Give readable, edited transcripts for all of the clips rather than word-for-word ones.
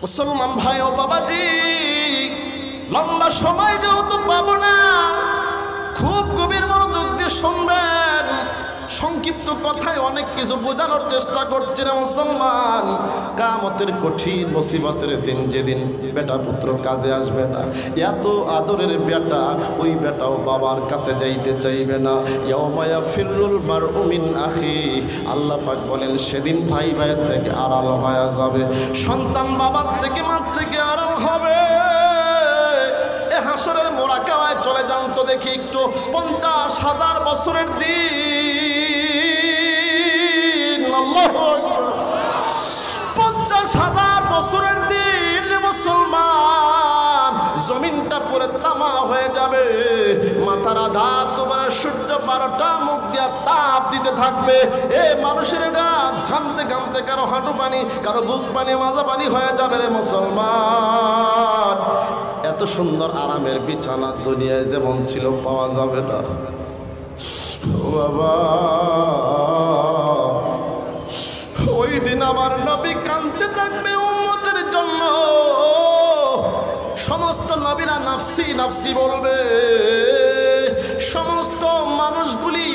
মুসলমান ভাই ও বাবাজি, লম্বা সময় যেহেতু পাবো না, খুব গভীর মনোযোগ দিয়ে শুনবেন। সংক্ষিপ্ত কথায় অনেক কিছু বোঝানোর চেষ্টা করছি না মুসলমান। কিয়ামতের কঠিন মুসিবতের দিন, যেদিন বেটা পুত্র কাজে আসবে না, এত আদরের বেটা ওই বেটাও বাবার কাছে যাইতে চাইবে না। ইয়াউমা ইয়াফিরুল মারউ মিন আখি, আল্লাহ পাক বলেন সেদিন ভাই ভাইয়ের থেকে আড়াল হয়ে যাবে, সন্তান বাবার থেকে মার থেকে আড়াল হবে। হাসরের মোরাকাবায় চলে যান তো দেখি একটু। 50,000 বছরের দিন, 50,000 বছরের দিন মুসলমান, জমিনটা পুরো তামা হয়ে যাবে। মাথার আঘাত তোমার সূর্য 12টা মুখ দিয়া তাপ দিতে থাকবে। এ মানুষের গা ঘামতে ঘামতে কারো হাঁটু পানি, কারো বুক পানি, মাজা পানি হয়ে যাবে রে মুসলমান। এত সুন্দর আরামের বিছানা দুনিয়ায় যেমন ছিল পাওয়া যাবে না বাবা। ওই দিন আমার নবী কাঁদতে থাকবে উম্মতের জন্য। সমস্ত নবীরা নাফসি নাফসি বলবে। সমস্ত মানুষগুলি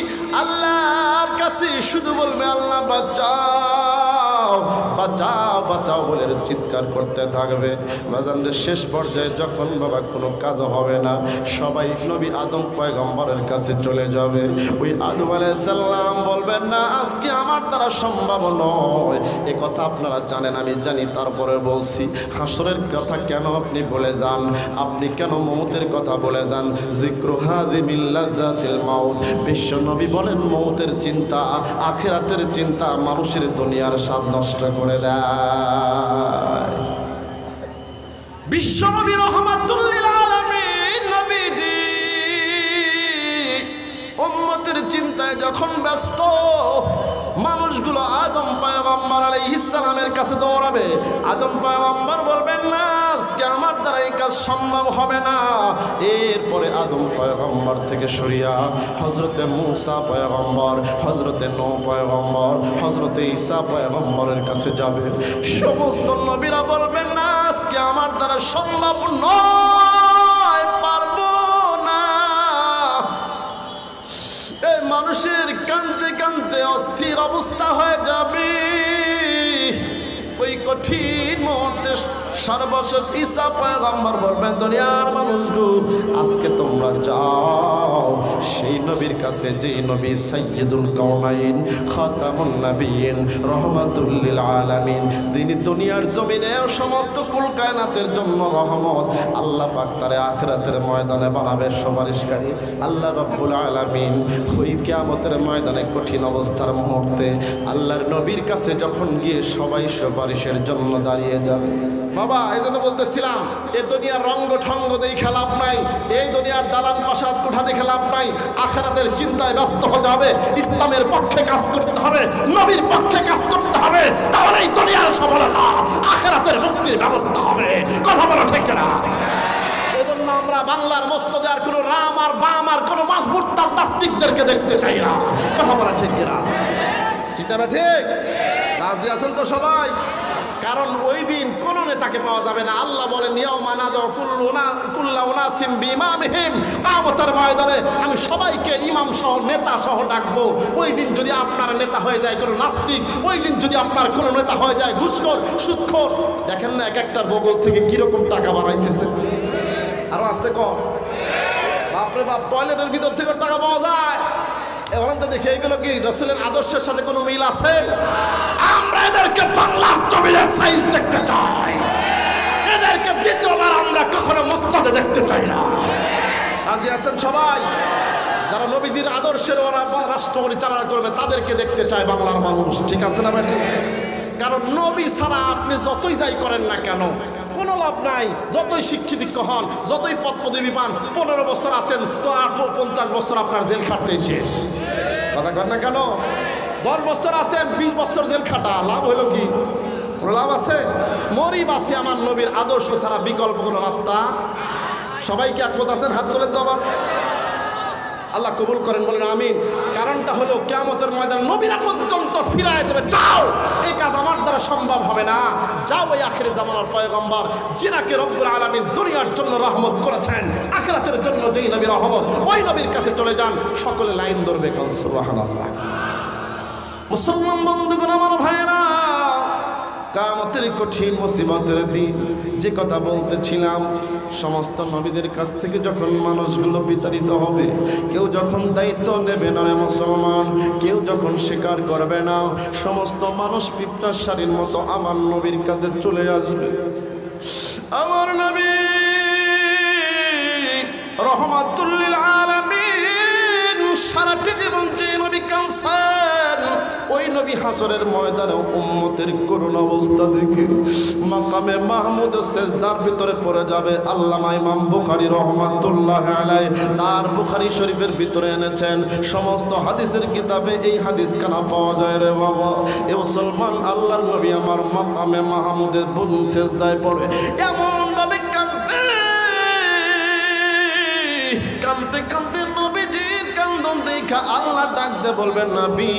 আল্লাহর কাছে শুধু বলবে আল্লাহ বাঁচাও বাঁচাও বাঁচাও বলে চিৎকার করতে থাকবে। বাজানদের শেষ পর্যায়ে যখন বাবা কোনো কাজ হবে না, সবাই নবী আদম পয়গম্বরের কাছে চলে যাবে। ওই আদম আলাইহিস সালাম বলবেন না আজকে আমার দ্বারা সম্ভব নয়। এ কথা আপনারা জানেন, আমি জানি, তারপরে বলছি। হাসরের কথা কেন আপনি বলে যান? আপনি কেন মৌতের কথা বলে যান? যিকরু হাযিমিল লাযাতিল মাউত, বিশ্ব নবী বলেন মৌতের চিন্তা, আখিরাতের চিন্তা মানুষের দুনিয়ার স্বাদ নষ্ট করে দেয়। বিশ্ব নবী রাহমাতুল লিল আলামিন নবীজি উম্মতের চিন্তায় যখন ব্যস্ত, মানুষগুলো আদম পয়গম্বর আলাইহিস সালামের কাছে দৌড়াবে। আদম পয়গম্বর বলবেন না আজকে আমার দ্বারা এই কাজ সম্ভব হবে না। এরপরে আদম পয়গম্বর থেকে সরিয়া হযরতে মূসা পয়গম্বর, হযরতে নূহ পয়গম্বর, হযরতে ঈসা পয়গম্বরের কাছে যাবে। সমস্ত নবীরা বলবেন না আজকে আমার দ্বারা সম্ভব নয়, পারবো না। এই মানুষের কাঁদতে কাঁদতে অস্থির অবস্থা হয়ে যাবে। ওই কঠিন মুহূর্তে সর্বশেষ ঈসা পয়গম্বর বলবেন দুনিয়ার মানুষগুলো আজকে তোমরা যাও সেই নবীর কাছে, যেই নবী সাইয়্যিদুল কাওনাইন খাতামুন নবিয়্যিন রাহমাতুল লিল আলামিন। তিনি দুনিয়ার জমিনে সমস্ত কুল কায়নাতের জন্য রহমত। আল্লাহ পাক তারে আখিরাতের ময়দানে বানাবে সুপারিশকারী। আল্লাহ রাব্বুল আলামিন ওই কিয়ামতের ময়দানে কঠিন অবস্থার মুহূর্তে আল্লাহর নবীর কাছে যখন গিয়ে সবাই সুপারিশের জন্য দাঁড়িয়ে যাবে। বাবা এই জন্য বলতেছিলাম এই দুনিয়ার রঙ্গ ঠঙ্গ দেখে লাভ নাই, এই দুনিয়ার দালান প্রাসাদ কোঠা দেখে লাভ নাই। আখিরাতের চিন্তায় ব্যস্ত হতে হবে, ইসলামের পক্ষে কাজ করতে হবে, নবীর পক্ষে কাজ করতে হবে, তাহলে এই দুনিয়ার সফলতা, আখিরাতের মুক্তির ব্যবস্থা হবে। কথা বলা ঠিক না? এই জন্য আমরা বাংলার মসজিদে আর কোনো রাম আর বাম আর কোনো মুরতাদ নাস্তিকদেরকে দেখতে চাই না। কথা বলা ঠিক না? ঠিক না? ঠিক রাজি আছেন তো সবাই? কারণ ওই দিন কোন নেতাকে পাওয়া যাবে না। আল্লাহ বলেন ইয়াউমা নাদউ কুল্লা উনাসিম বিইমামিহিম, কিয়ামতের ময়দানে আমি সবাইকে ইমাম সহ নেতা সহ ডাকবো। ওই দিন যদি আপনার নেতা হয়ে যায় কোনো নাস্তিক, ওই দিন যদি আপনার কোনো নেতা হয়ে যায় ঘুষখোর সুদখোর, দেখেন না এক একটার বগল থেকে কিরকম টাকা বাড়াইতেছে। আরো আসতে কম, বাপরে বাপ, টয়লেটের ভিতর থেকে টাকা পাওয়া যায়। এখন তো দেখি এইগুলো কি রাসূলের আদর্শের সাথে কোনো মিল আছে? আমরা এদেরকে বাংলার জমিনের সাইজ দেখতে চাই, এদেরকে দ্বিতীয়বার আমরা কখনো মসজিদে দেখতে চাই না। রাজি আছেন সবাই? যারা নবীজির আদর্শের ওরা রাষ্ট্র পরিচালনা করবে তাদেরকে দেখতে চায় বাংলার মানুষ। ঠিক আছে না বেটি? কারণ নবী ছাড়া আপনি যতই যাই করেন না কেন কোনো লাভ নাই। যতই শিক্ষিত হন, যতই পদ পদবি পান, 15 বছর আছেন তো আর 50 বছর আপনার জেল খাটতেই শেষ। কথা কর না কেন? 10 বছর আছেন, 20 বছর জেল খাটা, লাভ হইল কি? লাভ আছে? মরি বাসি আমার নবীর আদর্শ ছাড়া বিকল্প কোনো রাস্তা। সবাইকে একমত আছেন? হাত তুলে তো আবার আল্লাহ কবুল করেন, বলেন আমিন। কারণটা হলো কিয়ামতের ময়দানে নবীরা পর্যন্ত ফিরায় দেবে, যাও, এই কাজ আমার দ্বারা সম্ভব হবে না, যাও ওই আখিরি জামানার পয়গম্বর যিনাকে রব্বুল আলামিন দুনিয়ার জন্য রহমত করেছেন, আখিরাতের জন্য যেই নবী রহমত, ওই নবীর কাছে চলে যান। সকলে লাইন ধরবে, কাল সুবহানাল্লাহ। মুসলমান বন্ধুগণ, আমার ভাইরা, কিয়ামতের কঠিন মুসিবতের দিন যে কথা বলতেছিলাম, সমস্ত নবীদের কাছ থেকে যখন মানুষগুলো বিতাড়িত হবে, কেউ যখন দায়িত্ব নেবে না রে মুসলমান, কেউ যখন স্বীকার করবে না, সমস্ত মানুষ পিঁপড়ার শাড়ির মতো আমার নবীর কাছে চলে আসবে। আমার নবী রহমাতুল লিল আলামিন, সারাটি জীবন যে নবী কাঁদছেন, ওই নবী হাসরের ময়দানে উম্মতের করুণ অবস্থা দেখে মাকামে মাহমুদ সেজদার ভিতরে পড়ে যাবে। আল্লামা ইমাম বুখারী রহমাতুল্লাহ আলাইহি তার বুখারী শরীফের ভিতরে এনেছেন, সমস্ত হাদিসের কিতাবে এই হাদিস কানা পাওয়া যায় রে বাবা। এ মুসলমান, আল্লাহর নবী আমার মাকামে মাহমুদের বুন সেজদায় পড়ে এমন ভাবে কাঁদতে কাঁদতে কাঁদতে নবীজির কান্দন দেখা আল্লাহ ডাকতে বলবেন, নবী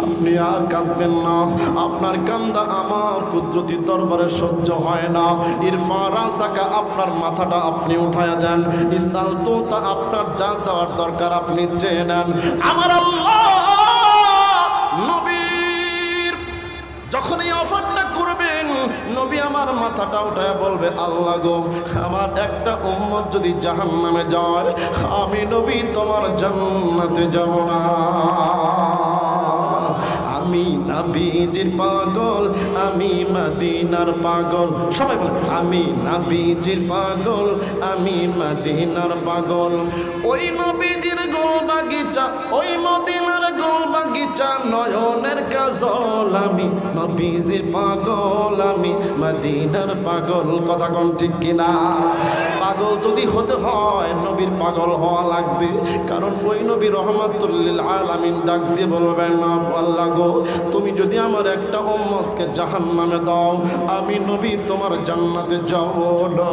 আপনি আর কাঁদবেন না, আপনার কান্দা আমার কুদরতি দরবারে সহ্য হয় না। ইরফা রাসাকা, আপনার মাথাটা আপনি উঠায়া দেন। ইসাল তো তা, আপনার যা যাওয়ার দরকার আপনি চেয়ে নেন। আমার আল্লাহ নবীর যখন এই অফারটা করবেন, নবী আমার মাথাটা উঠায় বলবে, আল্লাহ গো, আমার একটা উম্মত যদি জাহান্নামে যায়, আমি নবী তোমার জান্নাতে যাব না। আমি নবীজির পাগল, আমি মদিনার পাগল। সবাই বলে, আমি নবীজির পাগল, আমি মদিনার পাগল। ওই নবীজির গোল বাগিচা, ওই মদিনার গোল বাগিচা, নয়নের কাজল, আমি নবীজির পাগল, আমি মদিনার পাগল। কথা কোন ঠিক কিনা? পাগল যদি হতে হয়, নবীর পাগল হওয়া লাগবে। কারণ ওই নবী রহমাতুল লিল আলামিন ডাক দিয়ে বলবেন, আল্লাহ গো, তুমি যদি আমার একটা উম্মতকে জাহান্নামে দাও, আমি নবী তোমার জান্নাতে যাব না।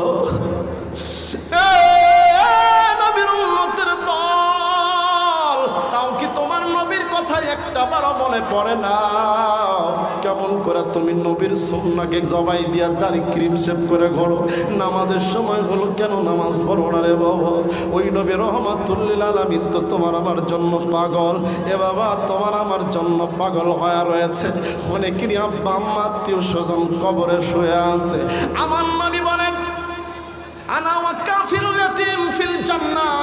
নবীর উম্মতের দল, তাও কি তোমার নবীর কথা একটা বারো মনে পড়ে না? কেমন করে তুমি নবীর সুন্নাহকে জবাই দিয়া দাড়ি ক্রিম শেভ করে ঘোরো, নামাজের সময় হলো কেন নামাজ পড়ো না রে বাবা? ওই নবী রহমাতুল লিল আলামিন তো তোমার আমার জন্য পাগল। এ বাবা, তোমার আমার জন্য পাগল হয়ে রয়েছে। অনেকেরই আব্বা আম্মা আত্মীয় স্বজন কবরে শুয়ে আছে। আমার নবী বলেন, আনা ওয়া কাফিরুল ইয়াতীম ফিল জান্নাহ।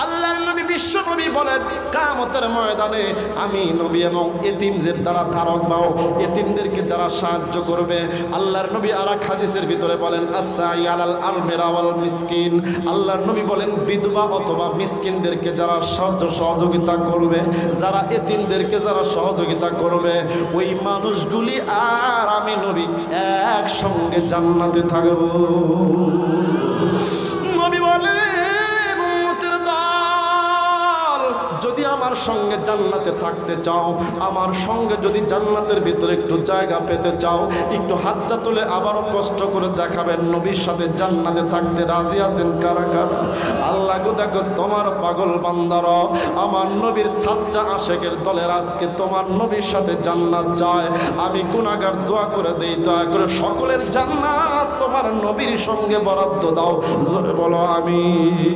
আল্লাহর নবী বিশ্ব নবী বলেন, কিয়ামতের ময়দানে আমি নবী এবং এতিমদের দ্বারা ধারক বাও, এতিমদেরকে যারা সাহায্য করবে। আল্লাহর নবী আরেক হাদিসের ভিতরে বলেন, আসসাই আলাল আলমিরা ওয়াল মিসকিন। আল্লাহর নবী বলেন, বিধবা অথবা মিসকিনদেরকে যারা সহযোগিতা করবে, যারা এতিমদেরকে যারা সহযোগিতা করবে, ওই মানুষগুলি আর আমি নবী একসঙ্গে জান্নাতে থাকব। নবী বলেন, যদি আমার সঙ্গে জান্নাতে থাকতে চাও, আমার সঙ্গে যদি জান্নাতের ভিতরে একটু জায়গা পেতে চাও, একটু হাতটা তুলে আবারও কষ্ট করে দেখাবেন, নবীর সাথে জান্নাতে থাকতে রাজি আছেন কারা কারা? আল্লাহ গো, দেখো তোমার পাগল বান্দারা আমার নবীর সাচ্চা আশেকের দলের আজকে তোমার নবীর সাথে জান্নাত চায়। আমি গুনাহগার দোয়া করে দেই, দয়া করে সকলের জান্নাত তোমার নবীর সঙ্গে বরাদ্দ দাও। জোরে বলো আমিন।